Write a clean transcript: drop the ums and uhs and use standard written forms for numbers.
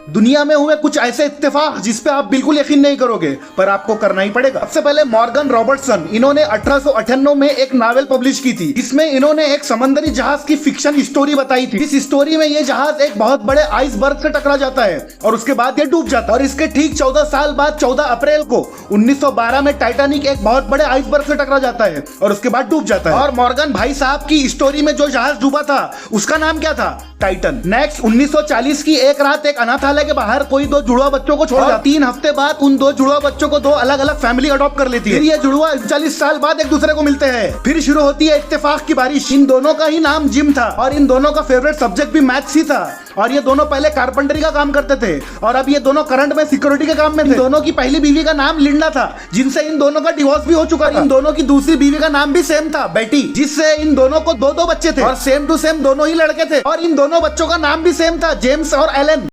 दुनिया में हुए कुछ ऐसे इत्तेफाक जिस पे आप बिल्कुल यकीन नहीं करोगे, पर आपको करना ही पड़ेगा। सबसे पहले मॉर्गन रॉबर्टसन, इन्होंने 1898 में एक नावल पब्लिश की थी। इसमें इन्होंने एक समंदरी जहाज की फिक्शन स्टोरी बताई थी। इस स्टोरी में ये जहाज एक बहुत बड़े आइसबर्ग से टकरा जाता है और उसके बाद ये डूब जाता है। और इसके ठीक 14 साल बाद 14 अप्रैल को 1912 में टाइटैनिक एक बहुत बड़े आइसबर्ग से टकरा जाता है और उसके बाद डूब जाता है। और मॉर्गन भाई साहब की स्टोरी में जो जहाज डूबा था उसका नाम क्या था? टाइटन। नेक्स्ट 1940 की एक रात एक अनाथालय के बाहर कोई दो जुड़वा बच्चों को छोड़ जाता है। 3 हफ्ते बाद उन दो जुड़वा बच्चों को 2 अलग अलग फैमिली अडॉप्ट कर लेती है। फिर ये जुड़वा 40 साल बाद एक दूसरे को मिलते हैं। फिर शुरू होती है इत्तेफाक की बारिश। इन दोनों का ही नाम जिम था और इन दोनों का फेवरेट सब्जेक्ट भी मैथ्स ही था। और ये दोनों पहले कारपेंटरी का काम करते थे और अब ये दोनों करंट में सिक्योरिटी के काम में थे। दोनों की पहली बीवी का नाम लिंडा था, जिनसे इन दोनों का डिवोर्स भी हो चुका था। इन दोनों की दूसरी बीवी का नाम भी सेम था, बेटी, जिससे इन दोनों को 2 बच्चे थे और सेम टू सेम दोनों ही लड़के थे। और इन दोनों बच्चों का नाम भी सेम था, जेम्स और एलन।